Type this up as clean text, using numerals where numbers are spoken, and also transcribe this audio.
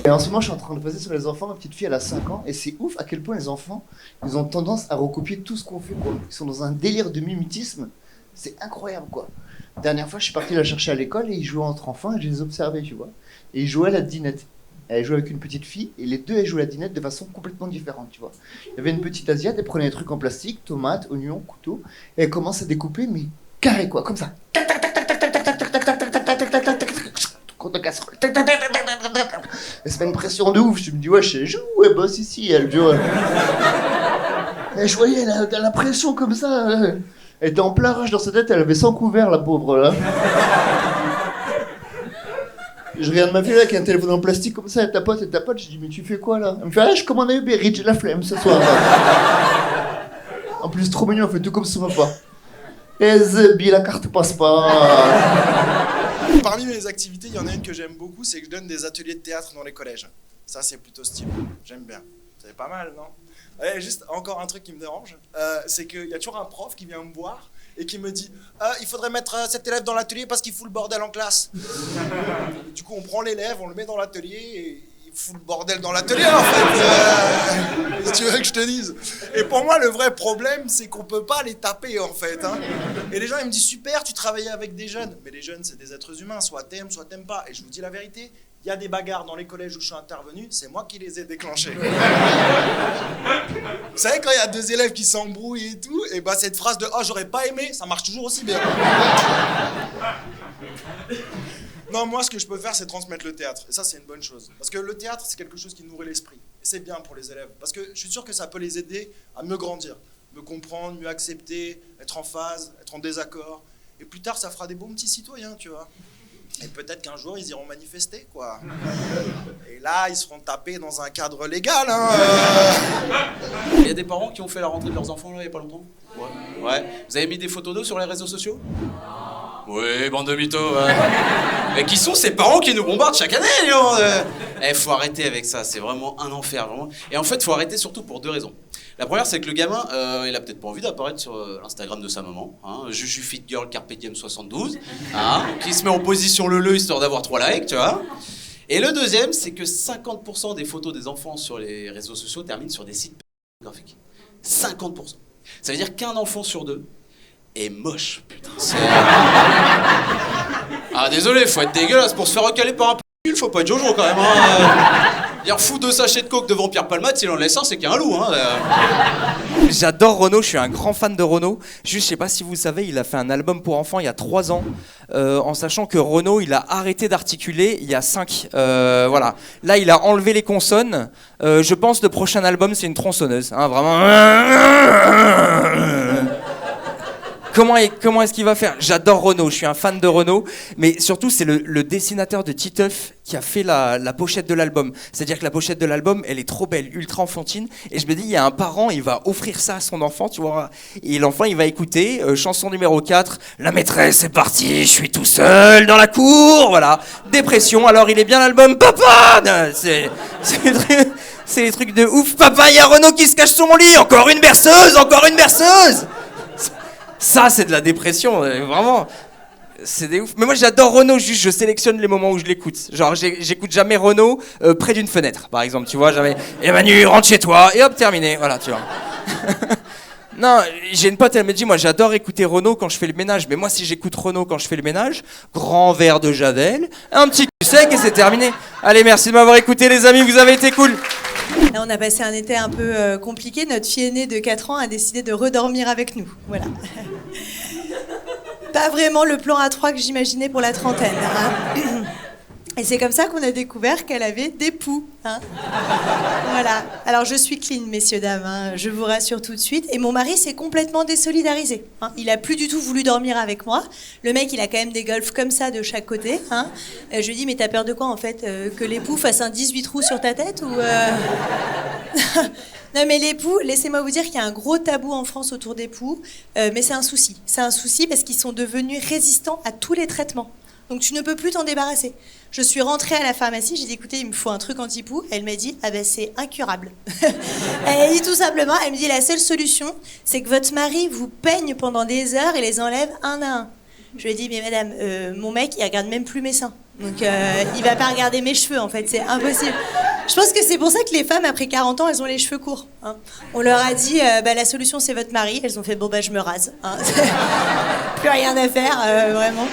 Et en ce moment, je suis en train de passer sur les enfants. Ma petite fille, elle a 5 ans. Et c'est ouf à quel point les enfants, ils ont tendance à recopier tout ce qu'on fait, quoi. Ils sont dans un délire de mimétisme. C'est incroyable, quoi. Dernière fois, je suis parti la chercher à l'école et ils jouaient entre enfants et je les observais, tu vois. Et ils jouaient à la dinette. Elle jouait avec une petite fille et les deux, elles jouaient à la dinette de façon complètement différente, tu vois. Il y avait une petite Asiate, elle prenait des trucs en plastique, tomates, oignons, couteau, et elle commence à découper, mais carré, quoi, comme ça. Contre casserole. Elle se met une pression de ouf. Je me dis, ouais, je joue, elle bosse ici, elle, tu vois. Et je voyais, elle a la pression comme ça. Elle était en plein rush dans sa tête, elle avait 100 couverts, la pauvre, là. Je regarde ma fille là, avec un téléphone en plastique comme ça, elle tapote, je dis, mais tu fais quoi, là? Elle me fait, ah, je commande un Uber Eats, j'ai la flemme ce soir. En plus, trop mignon, elle fait tout comme son papa. Et Zebi, la carte passe pas. Parmi mes activités, il y en a une que j'aime beaucoup, c'est que je donne des ateliers de théâtre dans les collèges. Ça, c'est plutôt stylé. J'aime bien. C'est pas mal, non? Ouais, juste encore un truc qui me dérange, c'est qu'il y a toujours un prof qui vient me voir et qui me dit il faudrait mettre cet élève dans l'atelier parce qu'il fout le bordel en classe. Du coup, on prend l'élève, on le met dans l'atelier et il fout le bordel dans l'atelier, en fait. Qu'est-ce que tu veux que je te dise? Et pour moi, le vrai problème, c'est qu'on peut pas les taper, en fait. Hein. Et les gens, ils me disent super, tu travaillais avec des jeunes. Mais les jeunes, c'est des êtres humains, soit t'aimes pas. Et je vous dis la vérité, il y a des bagarres dans les collèges où je suis intervenu, c'est moi qui les ai déclenchées. Vous savez, quand il y a deux élèves qui s'embrouillent et tout, et bah cette phrase de « Oh, j'aurais pas aimé », ça marche toujours aussi bien. Non, moi, ce que je peux faire, c'est transmettre le théâtre. Et ça, c'est une bonne chose. Parce que le théâtre, c'est quelque chose qui nourrit l'esprit. Et c'est bien pour les élèves. Parce que je suis sûr que ça peut les aider à mieux grandir, mieux comprendre, mieux accepter, être en phase, être en désaccord. Et plus tard, ça fera des bons petits citoyens, tu vois. Et peut-être qu'un jour, ils iront manifester, quoi. Et là, ils seront tapés dans un cadre légal, hein. Il y a des parents qui ont fait la rentrée de leurs enfants, là, il y a pas longtemps? Ouais. Vous avez mis des photos d'eux sur les réseaux sociaux? Oui, bande de mythos, ouais. Mais qui sont ces parents qui nous bombardent chaque année, faut arrêter avec ça, c'est vraiment un enfer, vraiment. Et en fait, faut arrêter surtout pour deux raisons. La première, c'est que le gamin, il a peut-être pas envie d'apparaître sur l'Instagram de sa maman, hein, Juju Fit Girl Carpe Diem 72, hein, qui se met en position leu histoire d'avoir 3 likes, tu vois. Et le deuxième, c'est que 50% des photos des enfants sur les réseaux sociaux terminent sur des sites pornographiques. 50%. Ça veut dire qu'un enfant sur deux est moche, putain. Ah, désolé, faut être dégueulasse pour se faire recaler par un p***, faut pas être Jojo quand même, hein. Il fout 2 sachets de coke devant Pierre Palmade, s'il en laisse un, c'est qu'il y a un loup, hein. J'adore Renaud, je suis un grand fan de Renaud. Juste, je sais pas si vous le savez, il a fait un album pour enfants il y a 3 ans, en sachant que Renaud, il a arrêté d'articuler il y a 5. Voilà. Là, il a enlevé les consonnes. Je pense que le prochain album, c'est une tronçonneuse. Hein, vraiment. Comment est-ce qu'il va faire? J'adore Renaud, je suis un fan de Renaud, mais surtout c'est le dessinateur de Titeuf qui a fait la pochette de l'album. C'est-à-dire que la pochette de l'album, elle est trop belle, ultra enfantine, et je me dis, il y a un parent, il va offrir ça à son enfant, tu vois, et l'enfant, il va écouter, chanson numéro 4, la maîtresse est partie, je suis tout seul dans la cour, voilà, dépression, alors il est bien l'album, papa. C'est les trucs de ouf, papa, il y a Renaud qui se cache sur mon lit, encore une berceuse. Ça, c'est de la dépression, vraiment. C'est des ouf. Mais moi, j'adore Renaud, juste je sélectionne les moments où je l'écoute. Genre, j'écoute jamais Renaud près d'une fenêtre, par exemple, tu vois, jamais. Et Manu, rentre chez toi, et hop, terminé, voilà, tu vois. Non, j'ai une pote, elle me dit, moi, j'adore écouter Renaud quand je fais le ménage. Mais moi, si j'écoute Renaud quand je fais le ménage, grand verre de Javel, un petit cul sec et c'est terminé. Allez, merci de m'avoir écouté, les amis, vous avez été cool. Là, on a passé un été un peu compliqué. Notre fille aînée de 4 ans a décidé de redormir avec nous. Voilà. Pas vraiment le plan A3 que j'imaginais pour la trentaine. Hein. Et c'est comme ça qu'on a découvert qu'elle avait des poux. Hein. Voilà. Alors je suis clean, messieurs, dames, hein, je vous rassure tout de suite. Et mon mari s'est complètement désolidarisé. Hein. Il a plus du tout voulu dormir avec moi. Le mec, il a quand même des golfs comme ça de chaque côté. Hein. Je lui dis, mais t'as peur de quoi en fait? Que les poux fassent un 18 trous sur ta tête ou Non mais les poux, laissez-moi vous dire qu'il y a un gros tabou en France autour des poux, mais c'est un souci. C'est un souci parce qu'ils sont devenus résistants à tous les traitements. Donc tu ne peux plus t'en débarrasser. Je suis rentrée à la pharmacie, j'ai dit écoutez, il me faut un truc anti-poux. Elle m'a dit ah ben c'est incurable. Elle a dit tout simplement, elle me dit la seule solution, c'est que votre mari vous peigne pendant des heures et les enlève un à un. Je lui ai dit mais madame, mon mec il regarde même plus mes seins. Donc il va pas regarder mes cheveux, en fait, c'est impossible. Je pense que c'est pour ça que les femmes, après 40 ans, elles ont les cheveux courts. Hein. On leur a dit, la solution, c'est votre mari. Elles ont fait, bon, je me rase. Hein. Plus rien à faire, vraiment.